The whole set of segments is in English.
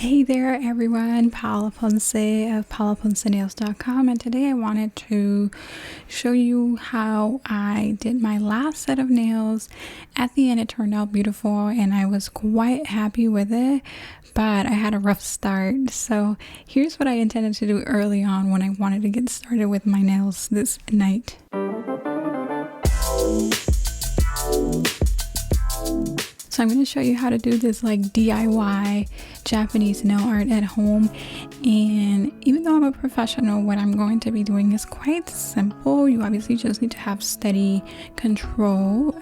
Hey there everyone, Paula Ponce of paulaponcenails.com, and today I wanted to show you how I did my last set of nails. At the end it turned out beautiful and I was quite happy with it, but I had a rough start. So here's what I intended to do early on when I wanted to get started with my nails this night. So I'm going to show you how to do this like DIY Japanese nail art at home. And even though I'm a professional, what I'm going to be doing is quite simple. You obviously just need to have steady control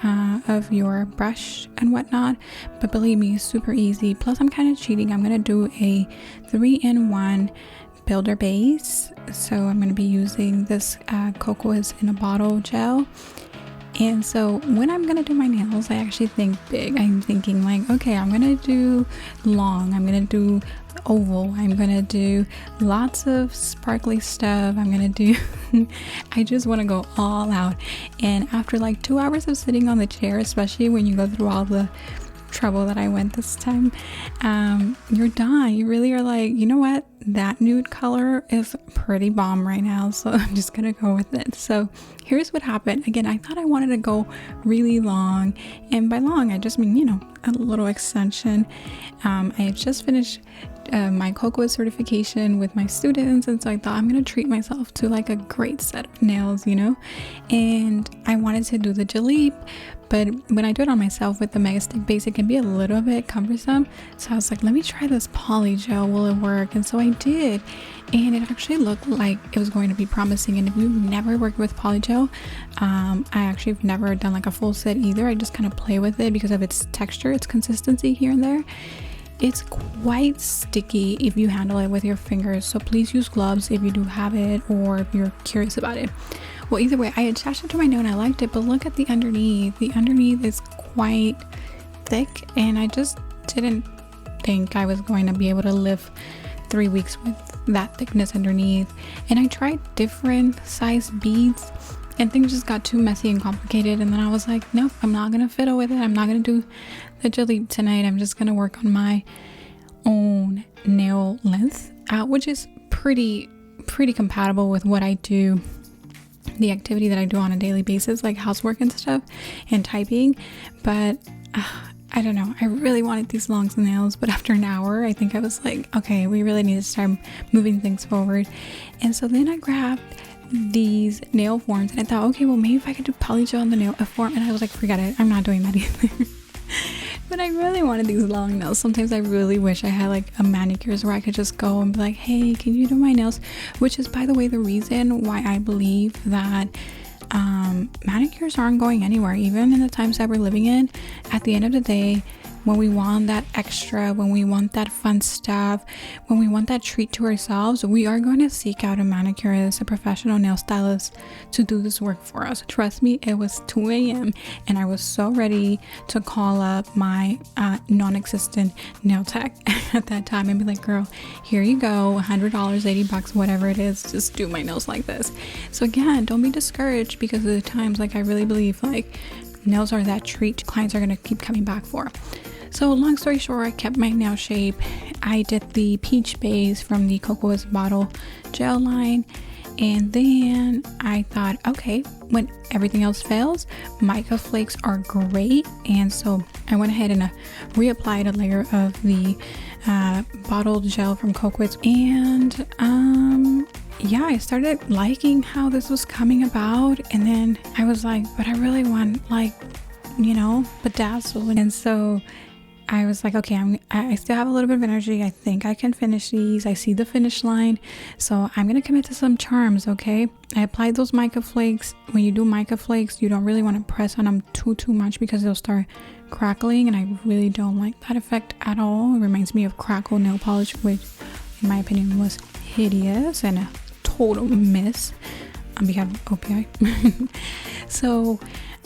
of your brush and whatnot. But believe me, it's super easy. Plus I'm kind of cheating. I'm going to do a 3-in-1 builder base. So I'm going to be using this Kokoist in a bottle gel. And so when I'm gonna do my nails, I actually think big. I'm thinking like, okay, I'm gonna do long, I'm gonna do oval, I'm gonna do lots of sparkly stuff, I'm gonna do I just want to go all out. And after like 2 hours of sitting on the chair, especially when you go through all the trouble that I went this time, you're done. You really are like, you know what, that nude color is pretty bomb right now, so I'm just gonna go with it. So here's what happened. Again, I thought I wanted to go really long, and by long I just mean, you know, a little extension. I had just finished my Kokoist certification with my students, and so I thought I'm gonna treat myself to like a great set of nails, you know. And I wanted to do the jalip, but when I do it on myself with the Mega Stick base, it can be a little bit cumbersome. So I was like, let me try this poly gel, will it work? And so I did, and it actually looked like it was going to be promising. And if you've never worked with poly gel, I actually have never done like a full set either. I just kind of play with it because of its texture, its consistency here and there. It's quite sticky if you handle it with your fingers, so please use gloves if you do have it or if you're curious about it. Well, either way, I attached it to my nail and I liked it, but look at the underneath. The underneath is quite thick, and I just didn't think I was going to be able to live 3 weeks with that thickness underneath. And I tried different size beads and things just got too messy and complicated, and then I was like, nope, I'm not gonna fiddle with it. I'm not gonna do the jalip tonight. I'm just gonna work on my own nail length, which is pretty compatible with what I do, the activity that I do on a daily basis, like housework and stuff and typing. But I don't know, I really wanted these long nails, but after an hour I think I was like, okay, we really need to start moving things forward. And so then I grabbed these nail forms and I thought, okay, well maybe if I could do poly gel on the nail form, and I was like, forget it, I'm not doing that either. But I really wanted these long nails. Sometimes I really wish I had like a manicures where I could just go and be like, hey, can you do my nails? Which is, by the way, the reason why I believe that manicures aren't going anywhere, even in the times that we're living in. At the end of the day, when we want that extra, when we want that fun stuff, when we want that treat to ourselves, we are going to seek out a manicurist, a professional nail stylist to do this work for us. Trust me, it was 2 a.m. and I was so ready to call up my non-existent nail tech at that time and be like, girl, here you go, $100, $80, whatever it is, just do my nails like this. So again, don't be discouraged because of the times, like I really believe like nails are that treat clients are going to keep coming back for. So long story short, I kept my nail shape. I did the peach base from the Kokoist bottle gel line, and then I thought, okay, when everything else fails, mica flakes are great. And so I went ahead and reapplied a layer of the bottled gel from Kokoist, and yeah, I started liking how this was coming about. And then I was like, but I really want, like, you know, bedazzle. And so I was like, okay, I still have a little bit of energy. I think I can finish these. I see the finish line. So I'm going to commit to some charms, okay? I applied those mica flakes. When you do mica flakes, you don't really want to press on them too much because they'll start crackling. And I really don't like that effect at all. It reminds me of crackle nail polish, which in my opinion was hideous and a total miss on behalf of OPI. So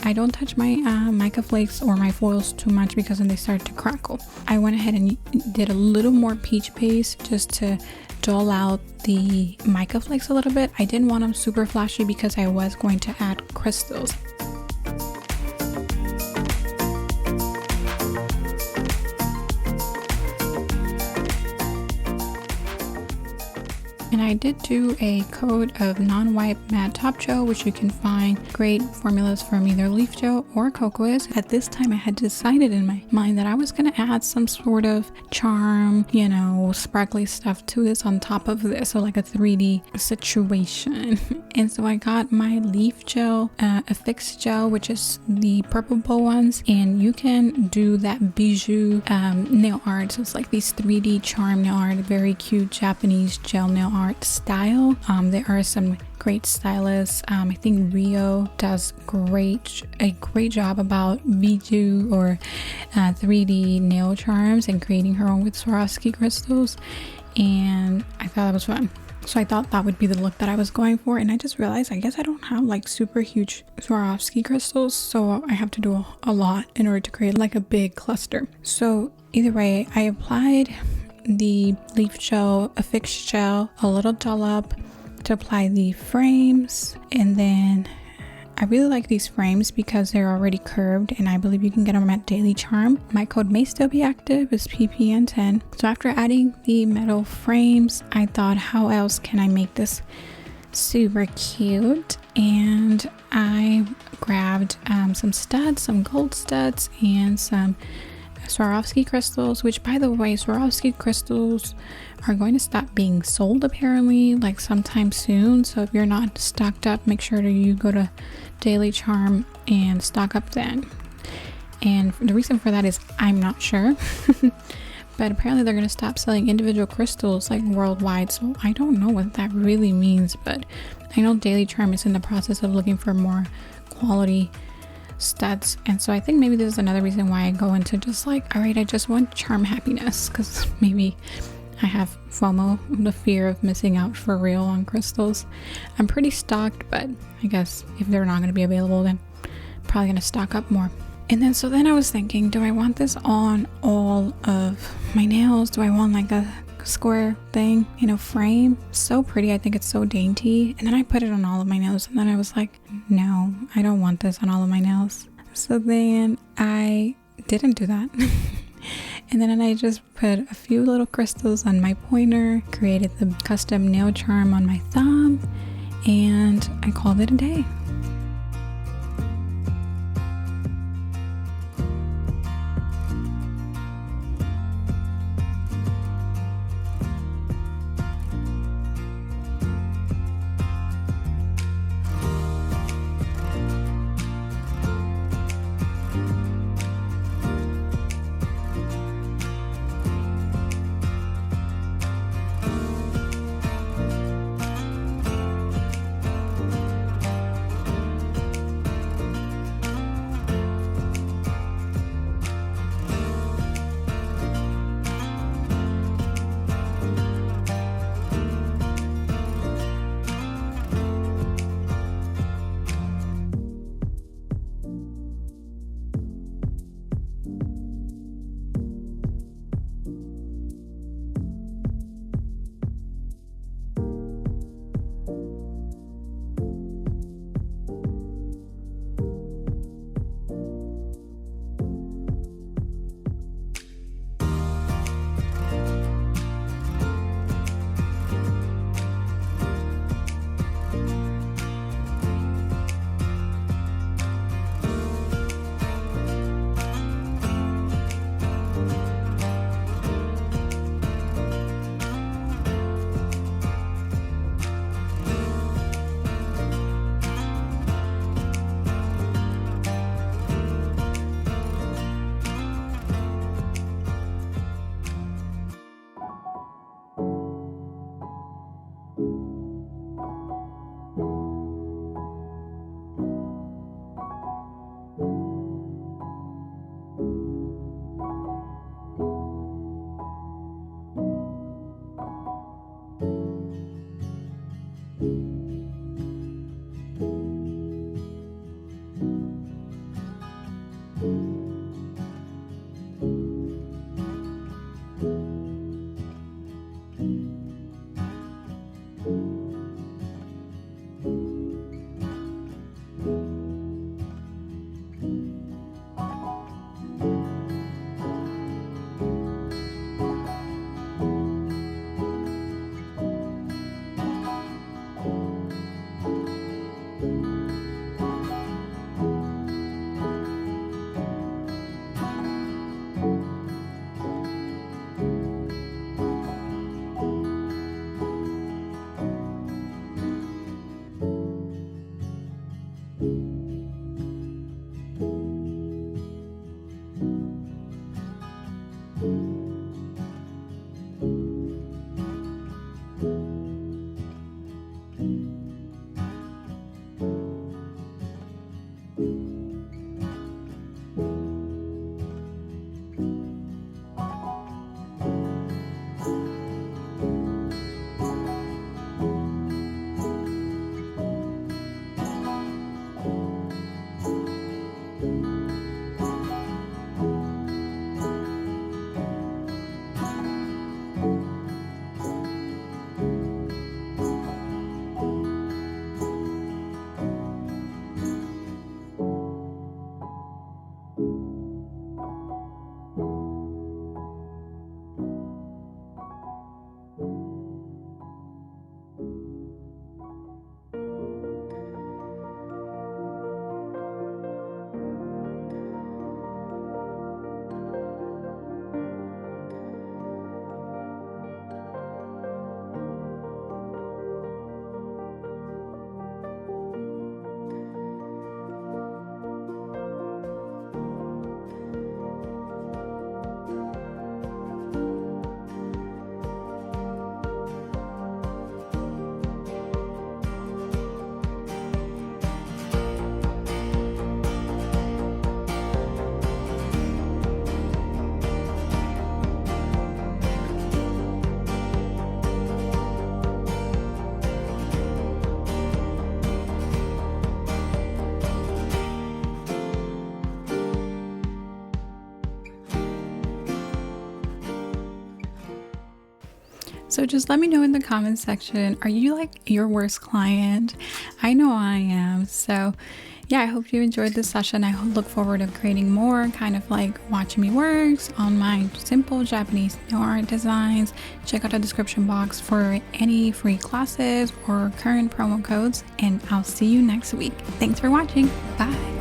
I don't touch my mica flakes or my foils too much because then they start to crackle. I went ahead and did a little more peach base just to dull out the mica flakes a little bit. I didn't want them super flashy because I was going to add crystals. And I did do a coat of non-wipe matte top gel, which you can find great formulas from either Leafgel or Kokoist. At this time, I had decided in my mind that I was going to add some sort of charm, you know, sparkly stuff to this on top of this, so like a 3D situation. And so I got my Leafgel affix gel, which is the purple bow ones, and you can do that bijou nail art. So it's like these 3D charm nail art, very cute Japanese gel nail art style. There are some great stylists. I think Rio does a great job about bijou or 3D nail charms and creating her own with Swarovski crystals, and I thought that was fun. So I thought that would be the look that I was going for, and I just realized I guess I don't have like super huge Swarovski crystals, so I have to do a lot in order to create like a big cluster. So either way, I applied the Leaf Gel affix gel, a little dollop to apply the frames, and then I really like these frames because they're already curved, and I believe you can get them at Daily Charm. My code may still be active, is PPN10. So after adding the metal frames, I thought, how else can I make this super cute? And I grabbed some studs, some gold studs, and some Swarovski crystals, which by the way, Swarovski crystals are going to stop being sold apparently like sometime soon. So if you're not stocked up, make sure that you go to Daily Charm and stock up then. And the reason for that is I'm not sure. But apparently they're going to stop selling individual crystals like worldwide, so I don't know what that really means, but I know Daily Charm is in the process of looking for more quality studs, and so I think maybe this is another reason why I go into just like, all right, I just want charm happiness, because maybe I have FOMO, the fear of missing out for real on crystals. I'm pretty stocked, but I guess if they're not going to be available, then I'm probably going to stock up more. And then I was thinking, do I want this on all of my nails? Do I want like a square thing, you know, frame? So pretty. I think it's so dainty. And then I put it on all of my nails, and then I was like, no, I don't want this on all of my nails. So then I didn't do that. And then I just put a few little crystals on my pointer, created the custom nail charm on my thumb, and I called it a day. So just let me know in the comments section, are you like your worst client? I know I am. So yeah, I hope you enjoyed this session. I look forward to creating more, kind of like watching me works on my simple Japanese nail art designs. Check out the description box for any free classes or current promo codes, and I'll see you next week. Thanks for watching. Bye.